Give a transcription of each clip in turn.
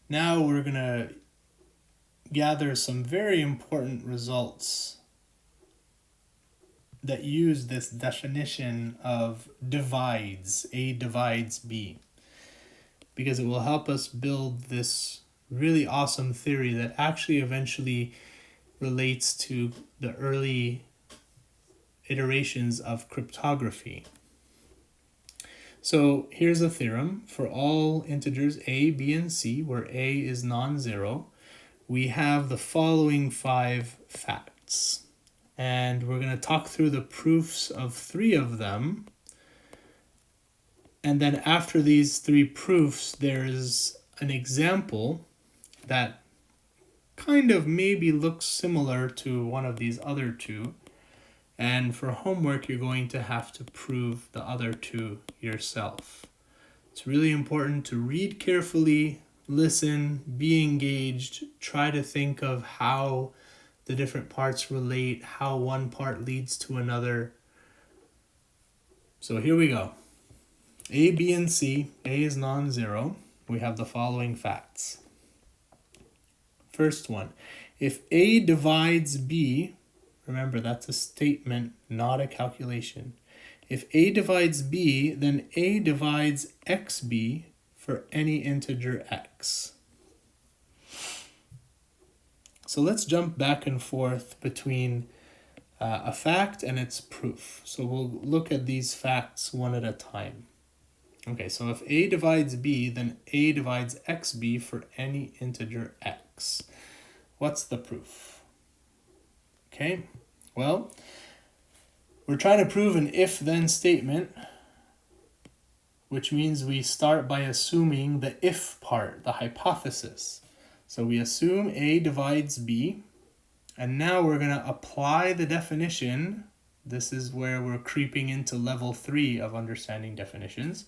Now we're going to gather some very important results that use this definition of divides, A divides B, because it will help us build this really awesome theory that actually eventually relates to the early iterations of cryptography. So here's a theorem for all integers a, b, and c, where a is non-zero. We have the following 5 facts, and we're going to talk through the proofs of 3 of them. And then after these 3 proofs, there's an example that kind of maybe looks similar to one of these other 2. And for homework, you're going to have to prove the other 2 yourself. It's really important to read carefully, listen, be engaged, try to think of how the different parts relate, how one part leads to another. So here we go. A, B, and C. A is non-zero. We have the following facts. First one, if A divides B, remember that's a statement, not a calculation. If A divides B, then A divides XB for any integer x. So let's jump back and forth between a fact and its proof. So we'll look at these facts one at a time. Okay, so if A divides B, then A divides XB for any integer x. What's the proof? Okay, well, we're trying to prove an if-then statement, which means we start by assuming the if part, the hypothesis. So we assume A divides B, and now we're going to apply the definition. This is where we're creeping into level 3 of understanding definitions.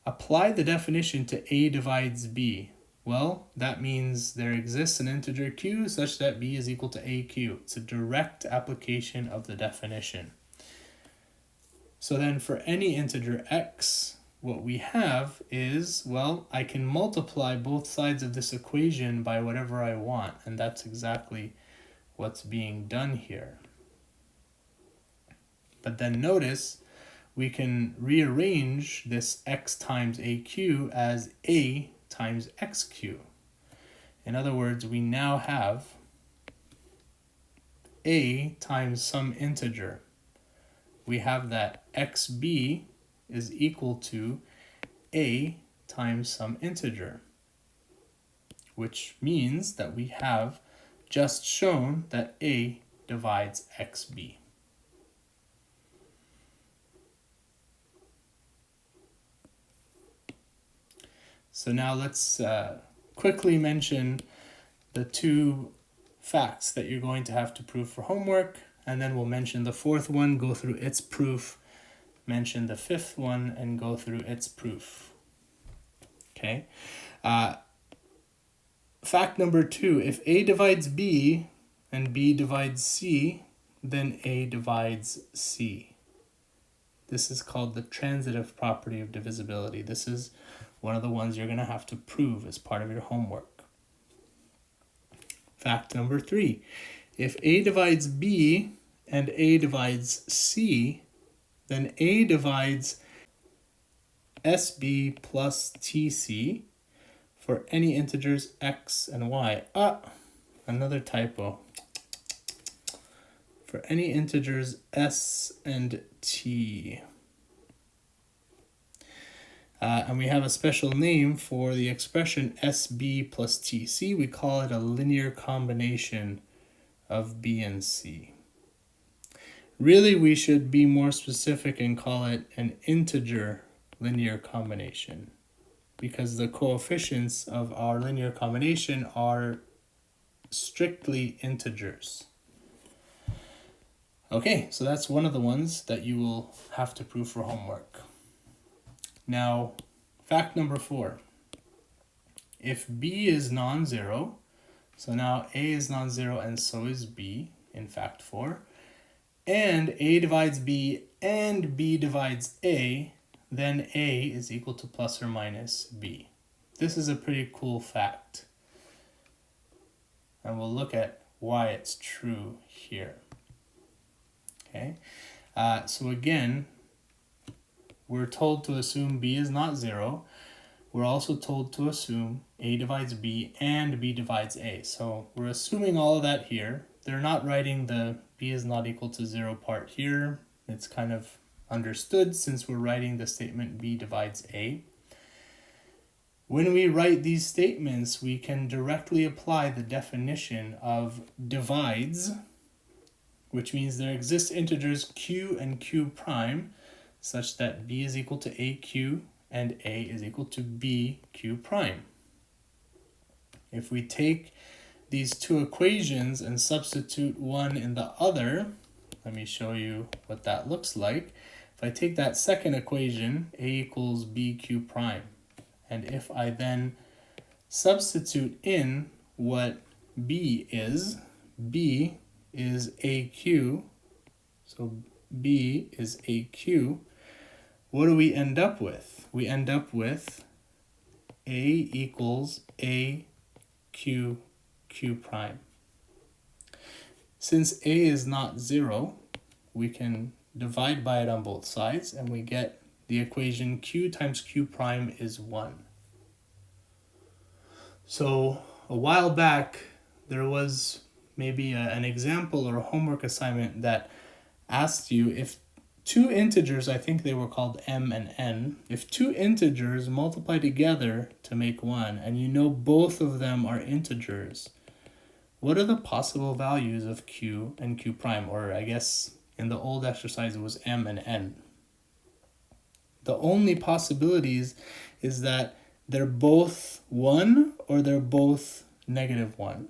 Apply the definition to A divides B. Well, that means there exists an integer q such that b is equal to aq. It's a direct application of the definition. So then for any integer x, what we have is, well, I can multiply both sides of this equation by whatever I want, and that's exactly what's being done here. But then notice, we can rearrange this x times aq as a times xq. In other words, we now have a times some integer. We have that xb is equal to a times some integer, which means that we have just shown that a divides xb. So now let's quickly mention the 2 facts that you're going to have to prove for homework, and then we'll mention the 4th one, go through its proof, mention the 5th one, and go through its proof. Okay. Fact number 2, if A divides B and B divides C, then A divides C. This is called the transitive property of divisibility. This is one of the ones you're going to have to prove as part of your homework. Fact number 3, if A divides B and A divides C, then A divides SB plus TC for any integers x and y. Another typo. For any integers s and t. And we have a special name for the expression SB plus TC. We call it a linear combination of B and C. Really, we should be more specific and call it an integer linear combination, because the coefficients of our linear combination are strictly integers. Okay, so that's one of the ones that you will have to prove for homework. Now, fact number 4. If B is non-zero, so now A is non-zero and so is B in fact 4, and A divides B and B divides A, then A is equal to plus or minus B. this is a pretty cool fact. And we'll look at why it's true here. Okay, so again, we're told to assume b is not 0. We're also told to assume a divides b and b divides a. So we're assuming all of that here. They're not writing the b is not equal to 0 part here. It's kind of understood since we're writing the statement b divides a. When we write these statements, we can directly apply the definition of divides, which means there exist integers q and q prime, such that b is equal to aq and a is equal to bq prime. If we take these two equations and substitute one in the other, let me show you what that looks like. If I take that second equation, a equals bq prime, and if I then substitute in what b is aq, so b is aq, what do we end up with? We end up with a equals aq q prime. Since a is not 0, we can divide by it on both sides, and we get the equation q times q prime is 1. So a while back, there was maybe an example or a homework assignment that asked you if two integers, I think they were called m and n, if two integers multiply together to make 1, and you know both of them are integers, what are the possible values of q and q prime? Or I guess in the old exercise it was m and n. The only possibilities is that they're both 1 or they're both -1.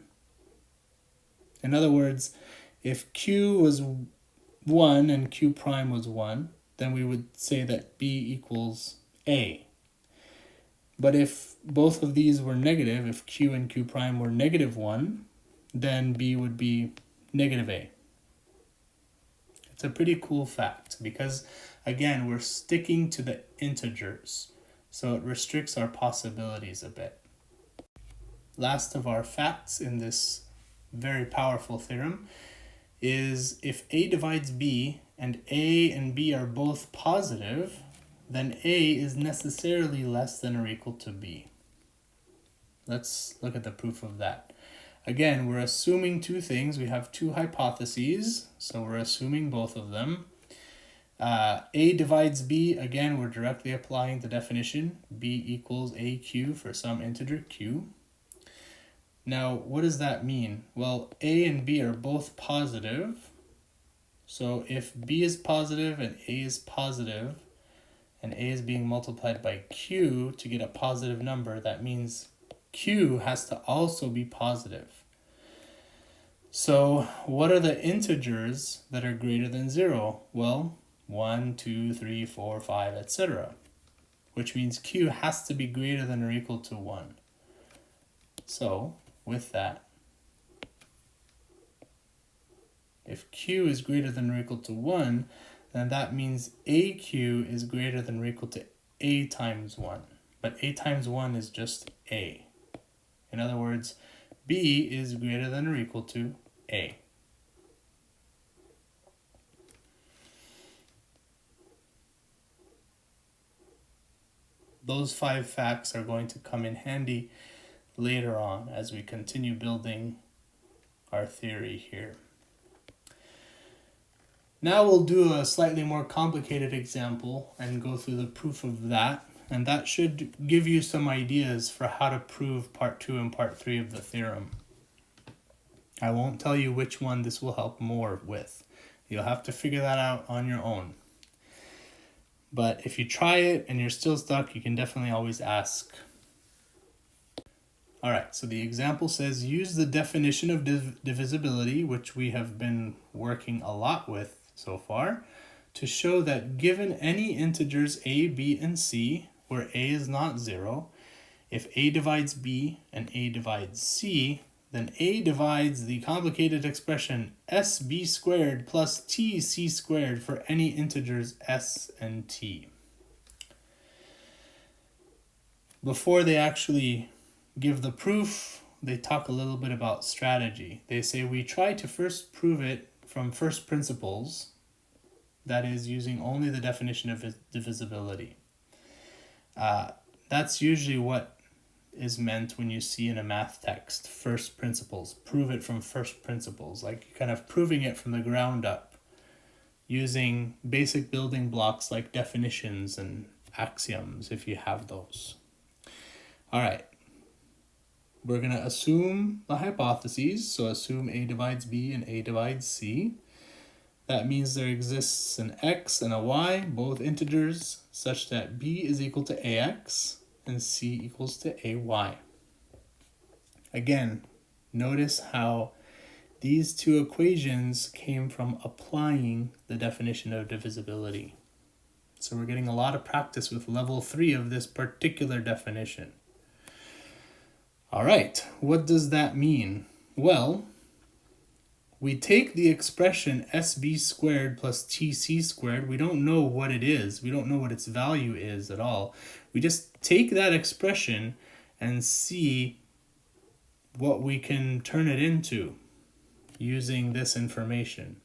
In other words, if q was 1 and q prime was 1, then we would say that b equals a. But if both of these were negative, if q and q prime were -1, then b would be -a. It's a pretty cool fact because, again, we're sticking to the integers, so it restricts our possibilities a bit. Last of our facts in this very powerful theorem is if a divides b and a and b are both positive, then a is necessarily less than or equal to b. Let's look at the proof of that. Again, we're assuming two things. We have two hypotheses, so we're assuming both of them. A divides b, again, we're directly applying the definition. B equals aq for some integer q. Now, what does that mean? Well, a and b are both positive. So if b is positive and a is positive, and a is being multiplied by q to get a positive number, that means q has to also be positive. So what are the integers that are greater than 0? Well, 1, 2, 3, 4, 5, etc. Which means q has to be greater than or equal to 1. So with that, if q is greater than or equal to 1, then that means aq is greater than or equal to a times 1. But a times 1 is just a. In other words, b is greater than or equal to a. Those 5 facts are going to come in handy later on as we continue building our theory here. Now we'll do a slightly more complicated example and go through the proof of that, and that should give you some ideas for how to prove part 2 and part 3 of the theorem. I won't tell you which one this will help more with. You'll have to figure that out on your own. But if you try it and you're still stuck, you can definitely always ask. Alright, so the example says, use the definition of divisibility, which we have been working a lot with so far, to show that given any integers a, b, and c, where a is not 0, if a divides b and a divides c, then a divides the complicated expression sb squared plus tc squared for any integers s and t. before they actually give the proof, they talk a little bit about strategy. They say we try to first prove it from first principles, that is, using only the definition of divisibility. That's usually what is meant when you see in a math text, first principles. Prove it from first principles, like kind of proving it from the ground up, using basic building blocks like definitions and axioms, if you have those. All right. We're going to assume the hypotheses. So assume A divides B and A divides C. That means there exists an x and a y, both integers, such that B is equal to AX and C equals to AY. Again, notice how these two equations came from applying the definition of divisibility. So we're getting a lot of practice with level 3 of this particular definition. All right, what does that mean? Well, we take the expression SB squared plus TC squared. We don't know what it is. We don't know what its value is at all. We just take that expression and see what we can turn it into using this information.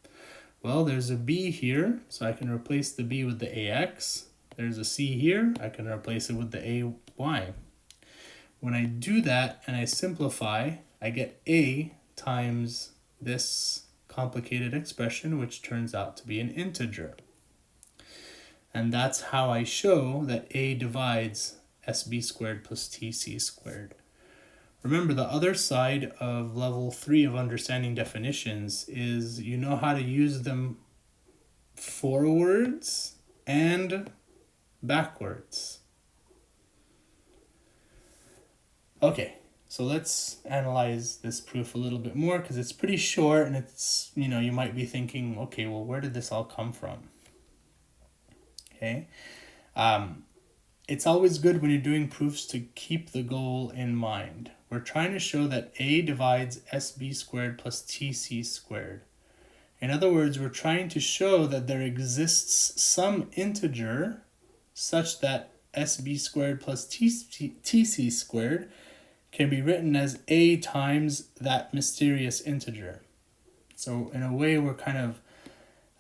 Well, there's a B here, so I can replace the B with the AX. There's a C here, I can replace it with the AY. When I do that and I simplify, I get A times this complicated expression, which turns out to be an integer. And that's how I show that A divides SB squared plus TC squared. Remember, the other side of level 3 of understanding definitions is you know how to use them forwards and backwards. Okay, so let's analyze this proof a little bit more because it's pretty short and it's, you might be thinking, okay, well, where did this all come from? Okay. It's always good when you're doing proofs to keep the goal in mind. We're trying to show that A divides SB squared plus TC squared. In other words, we're trying to show that there exists some integer such that SB squared plus TC squared can be written as A times that mysterious integer. So in a way, we're kind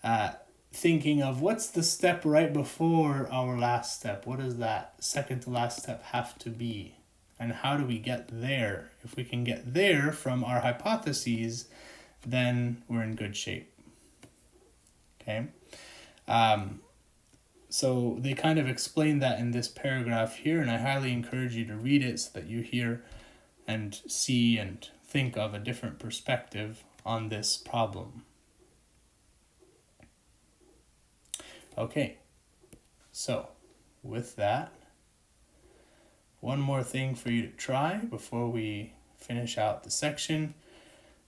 of thinking of what's the step right before our last step? What does that second to last step have to be? And how do we get there? If we can get there from our hypotheses, then we're in good shape. Okay? So they kind of explain that in this paragraph here, and I highly encourage you to read it so that you hear and see and think of a different perspective on this problem. Okay, so with that, one more thing for you to try before we finish out the section.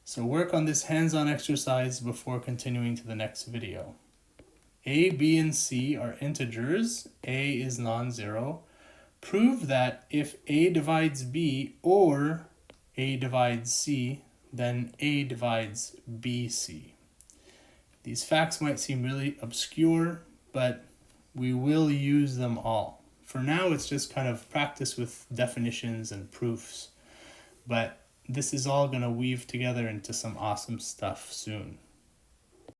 So work on this hands-on exercise before continuing to the next video. A, B, and C are integers. A is non-zero. Prove that if A divides B or A divides C, then A divides BC. These facts might seem really obscure, but we will use them all. For now, it's just kind of practice with definitions and proofs, but this is all going to weave together into some awesome stuff soon.